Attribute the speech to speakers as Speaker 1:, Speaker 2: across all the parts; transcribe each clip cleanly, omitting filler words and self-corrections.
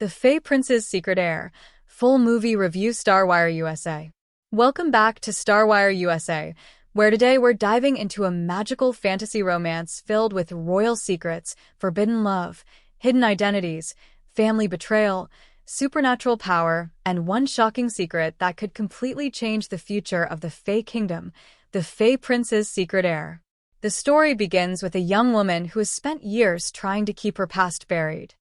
Speaker 1: The Fae Prince's Secret Heir, full movie review. Starwire USA. Welcome back to Starwire USA, where today we're diving into a magical fantasy romance filled with royal secrets, forbidden love, hidden identities, family betrayal, supernatural power, and one shocking secret that could completely change the future of the Fae Kingdom, The Fae Prince's Secret Heir. The story begins with a young woman who has spent years trying to keep her past buried.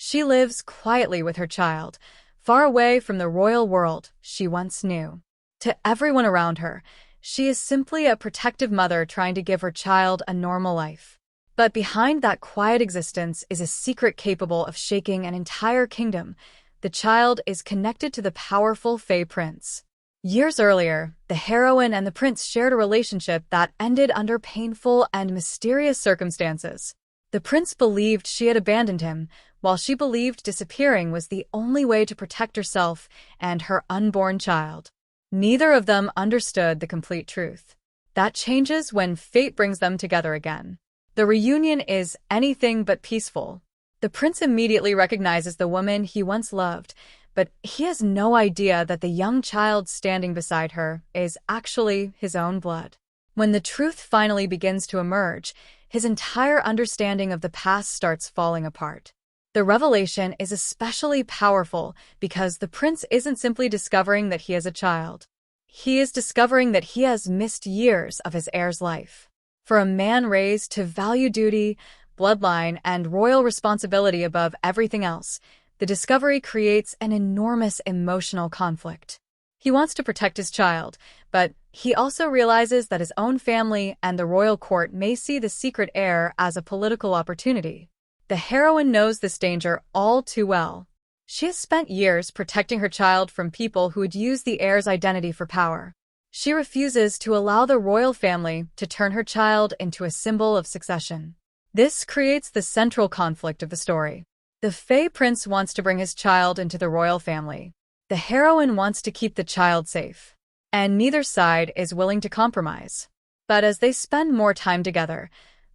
Speaker 1: She lives quietly with her child, far away from the royal world she once knew. To everyone around her, she is simply a protective mother trying to give her child a normal life. But behind that quiet existence is a secret capable of shaking an entire kingdom. The child is connected to the powerful Fae Prince. Years earlier, the heroine and the prince shared a relationship that ended under painful and mysterious circumstances. The prince believed she had abandoned him, while she believed disappearing was the only way to protect herself and her unborn child. Neither of them understood the complete truth. That changes when fate brings them together again. The reunion is anything but peaceful. The prince immediately recognizes the woman he once loved, but he has no idea that the young child standing beside her is actually his own blood. When the truth finally begins to emerge, his entire understanding of the past starts falling apart. The revelation is especially powerful because the prince isn't simply discovering that he is a child. He is discovering that he has missed years of his heir's life. For a man raised to value duty, bloodline, and royal responsibility above everything else, the discovery creates an enormous emotional conflict. He wants to protect his child, but he also realizes that his own family and the royal court may see the secret heir as a political opportunity. The heroine knows this danger all too well. She has spent years protecting her child from people who would use the heir's identity for power. She refuses to allow the royal family to turn her child into a symbol of succession. This creates the central conflict of the story. The Fae Prince wants to bring his child into the royal family. The heroine wants to keep the child safe. And neither side is willing to compromise. But as they spend more time together,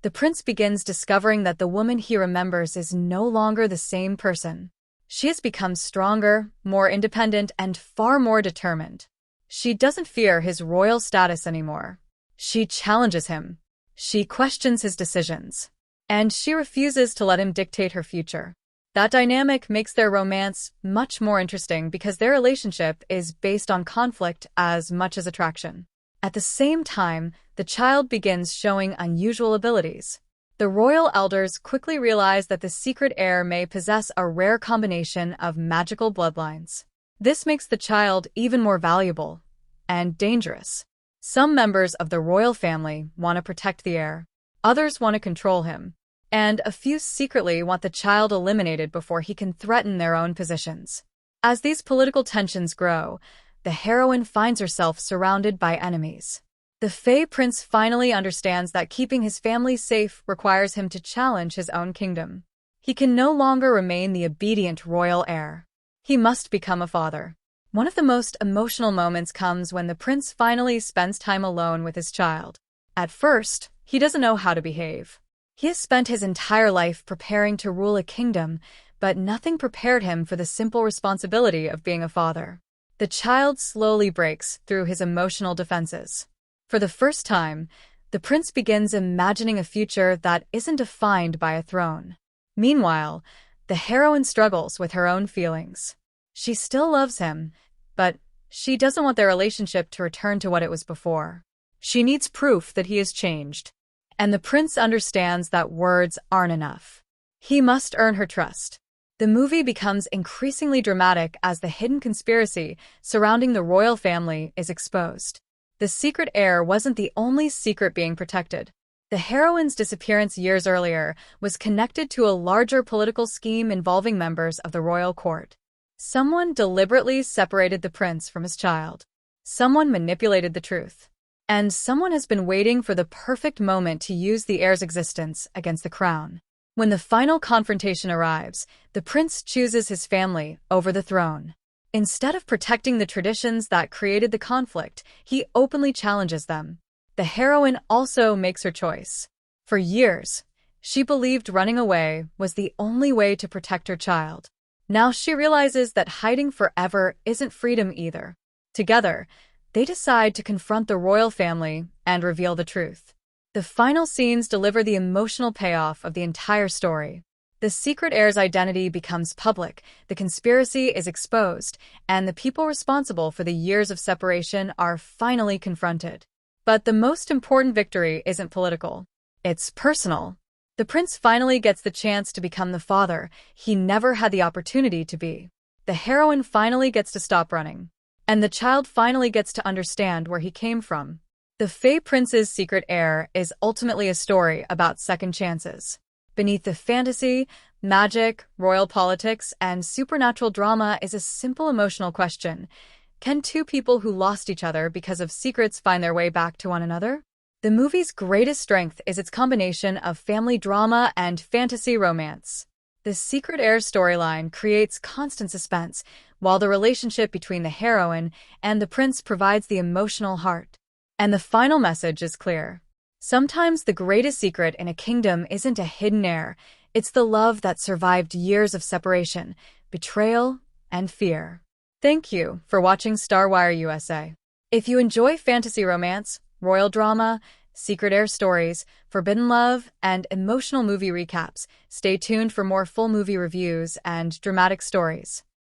Speaker 1: the prince begins discovering that the woman he remembers is no longer the same person. She has become stronger, more independent, and far more determined. She doesn't fear his royal status anymore. She challenges him. She questions his decisions. And she refuses to let him dictate her future. That dynamic makes their romance much more interesting because their relationship is based on conflict as much as attraction. At the same time, the child begins showing unusual abilities. The royal elders quickly realize that the secret heir may possess a rare combination of magical bloodlines. This makes the child even more valuable and dangerous. Some members of the royal family want to protect the heir. Others want to control him. And a few secretly want the child eliminated before he can threaten their own positions. As these political tensions grow, the heroine finds herself surrounded by enemies. The Fae Prince finally understands that keeping his family safe requires him to challenge his own kingdom. He can no longer remain the obedient royal heir. He must become a father. One of the most emotional moments comes when the prince finally spends time alone with his child. At first, he doesn't know how to behave. He has spent his entire life preparing to rule a kingdom, but nothing prepared him for the simple responsibility of being a father. The child slowly breaks through his emotional defenses. For the first time, the prince begins imagining a future that isn't defined by a throne. Meanwhile, the heroine struggles with her own feelings. She still loves him, but she doesn't want their relationship to return to what it was before. She needs proof that he has changed. And the prince understands that words aren't enough. He must earn her trust. The movie becomes increasingly dramatic as the hidden conspiracy surrounding the royal family is exposed. The secret heir wasn't the only secret being protected. The heroine's disappearance years earlier was connected to a larger political scheme involving members of the royal court. Someone deliberately separated the prince from his child. Someone manipulated the truth. And someone has been waiting for the perfect moment to use the heir's existence against the crown. When the final confrontation arrives, the prince chooses his family over the throne. Instead of protecting the traditions that created the conflict, he openly challenges them. The heroine also makes her choice. For years, she believed running away was the only way to protect her child. Now she realizes that hiding forever isn't freedom either. Together, they decide to confront the royal family and reveal the truth. The final scenes deliver the emotional payoff of the entire story. The secret heir's identity becomes public, the conspiracy is exposed, and the people responsible for the years of separation are finally confronted. But the most important victory isn't political. It's personal. The prince finally gets the chance to become the father he never had the opportunity to be. The heroine finally gets to stop running. And the child finally gets to understand where he came from. The Fey Prince's Secret Heir is ultimately a story about second chances. Beneath the fantasy, magic, royal politics, and supernatural drama is a simple emotional question. Can two people who lost each other because of secrets find their way back to one another? The movie's greatest strength is its combination of family drama and fantasy romance. The Secret Heir storyline creates constant suspense, while the relationship between the heroine and the prince provides the emotional heart. And the final message is clear. Sometimes the greatest secret in a kingdom isn't a hidden heir, it's the love that survived years of separation, betrayal, and fear. Thank you for watching StarWire USA. If you enjoy fantasy romance, royal drama, secret heir stories, forbidden love, and emotional movie recaps, stay tuned for more full movie reviews and dramatic stories.